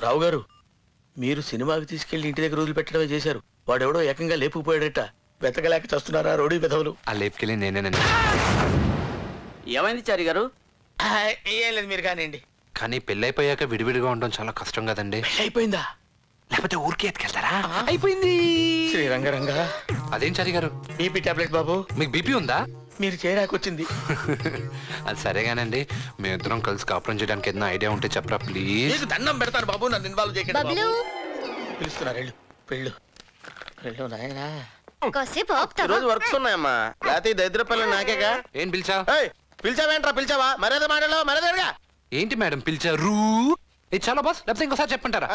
రావు గారు, మీరు సినిమాకి తీసుకెళ్లి ఇంటి దగ్గర వదిలిపెట్టడమే చేశారు. వాడెవడో ఏకంగా లేపుకుపోయాడట. వెతకలేక చస్తున్నారా రోడ్డు విధవులు? ఆ లేపుకెళ్ళి నేనేనండి. ఏమైంది చారి గారు? ఏం లేదు, మీరు కానివ్వండి. కానీ పెళ్ళైపోయాక విడివిడిగా ఉండడం చాలా కష్టం కదండి. అయిపోయిందా? లేకపోతే ఊరికి ఎత్తుకెళ్తారా? అయిపోయింది. శ్రీరంగరంగా అదేం చారి గారు? బీపీ టాబ్లెట్ బాబు. మీకు బీపీ ఉందా? మీరు చేరాకొచ్చింది. అది సరేగానండి, మేమిద్దరం కలిసి కాపురం చేయడానికి ఏదైనా ఐడియా ఉంటే చెప్పరా ప్లీజ్. నీకు దండం పెడతాను బాబు, నన్ను ఇన్వాల్వ్ చేయకండి. పిలుస్తున్నారు, వెళ్ళు నాయనా. రోజు వర్క్స్ ఉన్నాయమ్మా, లేకపోతే దరిద్ర పిల్లలు నాకేగా. ఏం పిలిచా? పిలిచావేంట్రా? పిలిచావా? మర్యాద మాటలో మర్యాదగా. ఏంటి మేడం పిలిచారు? ఇది చాలా బాస్, లేకపోతే ఇంకోసారి చెప్పంటారా?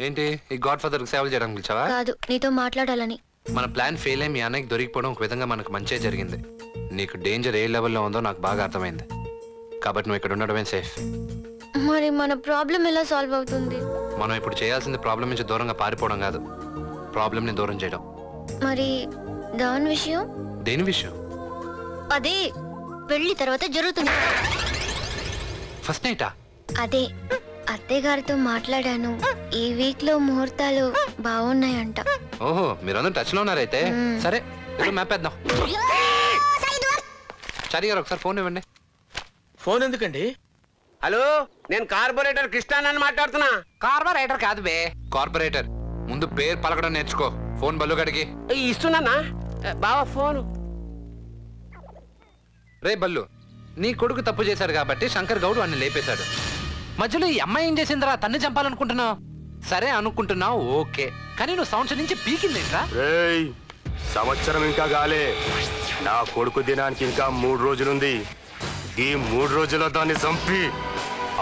ఏంటి ఈ గాడ్ ఫాదర్ సేవలు చేయడానికి పిలిచావా? కాదు, నీతో మాట్లాడాలని. మన ప్లాన్ ఫెయిల్ అయ్యి మీ అన్నకి దొరికిపోవడం ఒక విధంగా మనకు మంచే జరిగింది. నీకు డేంజర్ ఏ లెవెల్లో ఉందో నాకు బాగా అర్థమైంది. కాబట్టి నువ్వు ఇక్కడ ఉండడమే సేఫ్. మరి మన ప్రాబ్లం ఎలా సాల్వ్ అవుతుంది? మనం ఇప్పుడు చేయాల్సింది ప్రాబ్లం నుంచి దూరంగా పారిపోవడం కాదు, ప్రాబ్లం ని దూరం చేయడం. మరి దాని విషయం? దేని విషయం? అదే పెళ్లి తర్వాత జరుగుతుంది. ఫస్ట్ నైటా? అదే అత్తయ్య గారితో మాట్లాడాను. ఈ వీక్ లో ముహూర్తాలు బాగున్నాయంట. ఓహో, మీరందరూ టచ్ లో ఉన్నారైతే. సరే మ్యాప్ వేద్దాం. చారి గారు ఒకసారి ఫోన్ ఇవ్వండి. ఫోన్ ఎందుకండి? హలో, నేను కార్పొరేటర్ కృష్ణానని మాట్లాడుతున్నా. కార్పొరేటర్ కాదు బే, కార్పొరేటర్. ముందు పేరు పలకడం నేర్చుకో. ఫోన్ బల్లుగడికి ఇస్తున్నా బావా ఫోను. రే బల్లు, నీ కొడుకు తప్పు చేశాడు కాబట్టి శంకర్ గౌడ్ వాడిని లేపేశాడు. మధ్యలో ఈ అమ్మాయి ఏం చేసిందిరా? తన్ని చంపాలనుకుంటున్నావు. సరే అనుకుంటున్నావు, ఓకే. కానీ నువ్వు సంవత్సరం నుంచి పీకిందేంట్రా? సంవత్సరం ఇంకా గాలే. నా కొడుకు దినానికి ఇంకా 3 రోజులుంది. ఈ 3 రోజుల్లో దాన్ని చంపి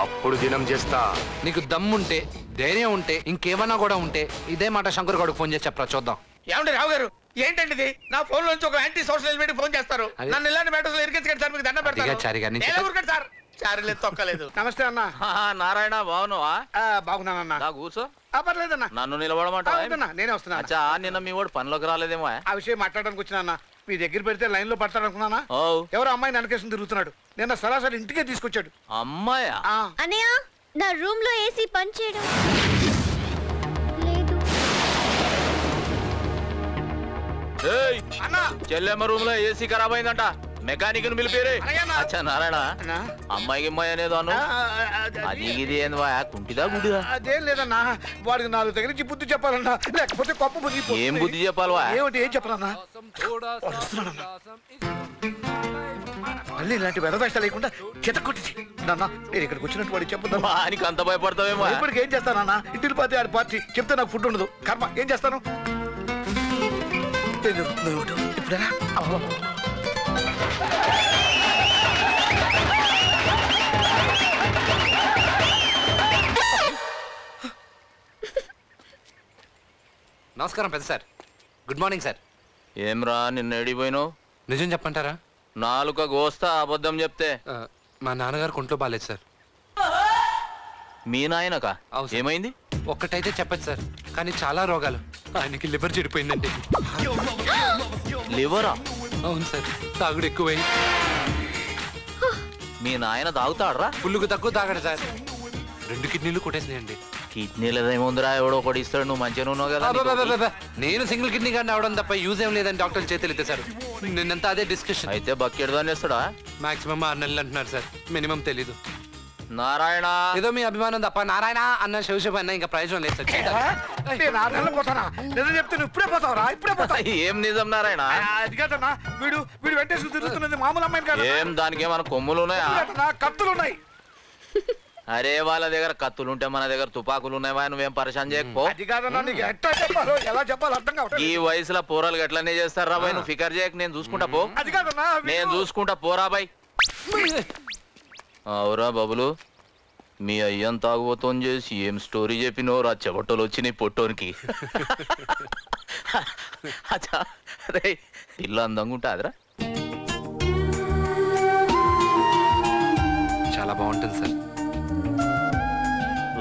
అప్పుడు దినం చేస్తా. నీకు దమ్ముంటే, ధైర్యం ఉంటే, ఇంకేమన్నా కూడా ఉంటే ఇదే మాట శంకర్ గౌడ్కి ఫోన్ చేసి చెప్పరా చూద్దాం. ఏమండి రావు గారు, ఏంటండి ఇది? నా ఫోన్ నుంచి ఒక యాంటీ సోషల్ ఎలిమెంట్ ఫోన్ చేస్తారు. నన్ను ఇలాంటి మ్యాటర్స్ ఇరికించకండి సార్, మీకు దండం పెడతాను. సార్ చారలేదు, తొక్కలేదు. నమస్తే అన్న. నారాయణ, బాగున్నావా? బాగున్నానన్నా. కూర్చో. పర్లేదన్నా. నన్ను నిలబడమంటా? నేనే వస్తున్నా. అచ్చా, నిన్న మీ వాడు పనిలోకి రాలేదేమో. ఆ విషయం మాట్లాడడానికి వచ్చినా. మీ దగ్గర పెడితే లైన్ లో పడతాడనుకున్నానా? ఎవరో అమ్మాయి ననకేసం తిరుగుతున్నాడు. నిన్న సరాసరి ఇంటికే తీసుకొచ్చాడు. అమ్మాయా? అన్నయ్య, నా రూమ్ లో ఏసీ పని చేయడం అన్నా, చెల్లెమ్మ రూమ్ లో ఏసీ ఖరాబ్ అయిందంట. మెకానిక్ ని పిలిపేరే. అచ్చా నారాయణ, అమ్మాయికి అమ్మాయి అనేది అను. అది ఇది ఏంది కుంటిదా గుడిదా? అదేం లేదన్నా, వాడికి 4 దగ్గర నుంచి బుద్ధి చెప్పాలన్నా, లేకపోతే గొప్ప బుద్ధి. ఏం బుద్ధి చెప్పాలి? ఏమిటి, ఏం చెప్పాలన్నా? మళ్ళీ ఇలాంటి వెధవేషాలు లేకుండా చేత కొట్టి నాన్న. నేను ఇక్కడికి వచ్చినట్టు వాడికి చెప్పదు. ఆయనకి అంత భయపడతావేమో. ఇప్పటికి ఏం చేస్తానన్నా? ఇంటికి పోతే ఆడి పార్టీ చెప్తే నాకు ఫుడ్ ఉండదు. కర్మ, ఏం చేస్తాను? ఇప్పుడేనా? నమస్కారం పెద్ద సార్. Good morning sir. ఏమ్రా, నిన్న ఎడిపోయినావు? నిజం చెప్పంటారా? నాలుక గోస్తా అబద్ధం చెప్తే. మా నాన్నగారు కొంట్లో బాలేదు సార్. మీ నాయనకా? ఏమైంది? ఒక్కటైతే చెప్పచ్చు సార్, కానీ చాలా రోగాలు. ఆయనకి లివర్ చెడిపోయిందండి. లివరా? అవును సార్, తాగుడు ఎక్కువై. మీ నాయన తాగుతాడరా? ఫుల్లుకు తక్కువ తాగడు సార్. 2 కిడ్నీలు కొట్టేసినాయండి. కిడ్నీలదేముందిరా, ఎవడో ఒకటి ఇస్తాడు. నువ్వు మంచిగా ఉన్నావు కదా. నేను సింగిల్ కిడ్నీ గారిని అవడం తప్ప యూజ్ ఏం లేదని డాక్టర్లు చేతులు ఎత్తారు. నిన్నంతా అదే డిస్కషన్. అయితే బకెట్ దాన్ని ఇస్తాడా? మాక్సిమం 6 నెలలు అంటున్నారు సార్, మినిమం తెలీదు. నారాయణ, ఏదో మీ అభిమానం తప్ప నారాయణ అన్న శివశివ అన్న ఇంకా ప్రయోజనం లేదు సార్. ఇప్పుడే పోతావరా? ఇప్పుడే పోతా. ఏం నిజం నారాయణ? అది కాదన్నా, వీడు వెంటేసుకు తిరుగుతున్నది మామూలు అమ్మాయిని కాదు. ఏం దానికి ఏమైనా కొమ్ములు ఉన్నాయా? కత్తులు ఉన్నాయి. అరే, వాళ్ళ దగ్గర కత్తులు ఉంటే మన దగ్గర తుపాకులు ఉన్నాయి. నువ్వేం పరిశాన్ చేయకపో. ఎలా చెప్పాలి అర్థం కావట్లేదు. ఈ వయసులో పోరాలు ఎట్లనే చేస్తారు రా బాయ్. నువ్వు ఫికర్ చేయక, నేను చూసుకుంటా పో. అది కాదన్నా, నేను చూసుకుంటా పోరా బాయ్. అవురా బబులు, మీ అయ్యని తాగుబోతోని చేసి ఏం స్టోరీ చెప్పినో రా. చెవటోలు వచ్చినాయి పొట్టోనికి. అచ్చా రే, ఇల్లు అందంగా ఉంటాదిరా. చాలా బాగుంటుంది సార్.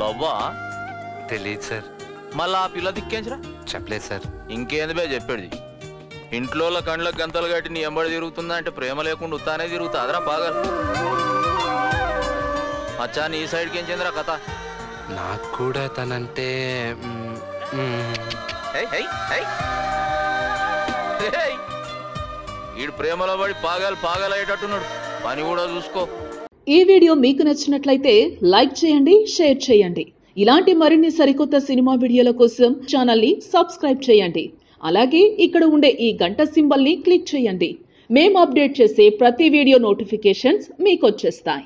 లవ్వా? తెలియదు సార్. మళ్ళా ఆ పిల్ల దిక్కేంచరా? చెప్పలేదు సార్. ఇంకేంది బే చెప్పేది? ఇంట్లో కండ్లకు గంతలు కట్టి నీ ఎంబడి తిరుగుతుందా అంటే ప్రేమ లేకుండా ఉత్తానే తిరుగుతాదిరా బాగా. అచ్చా నీ సైడ్కి ఏం చెందిరా కథ? నాకు కూడా తనంటే ఈడు ప్రేమలో పడి పాగాలయ్యేటట్టున్నాడు. పని కూడా చూసుకో. ఈ వీడియో మీకు నచ్చినట్లయితే లైక్ చేయండి, షేర్ చేయండి. ఇలాంటి మరిన్ని సరికొత్త సినిమా వీడియోల కోసం ఛానల్ని సబ్స్క్రైబ్ చేయండి. అలాగే ఇక్కడ ఉండే ఈ గంట సింబల్ని క్లిక్ చేయండి. మేము అప్డేట్ చేసే ప్రతి వీడియో నోటిఫికేషన్స్ మీకు వచ్చేస్తాయి.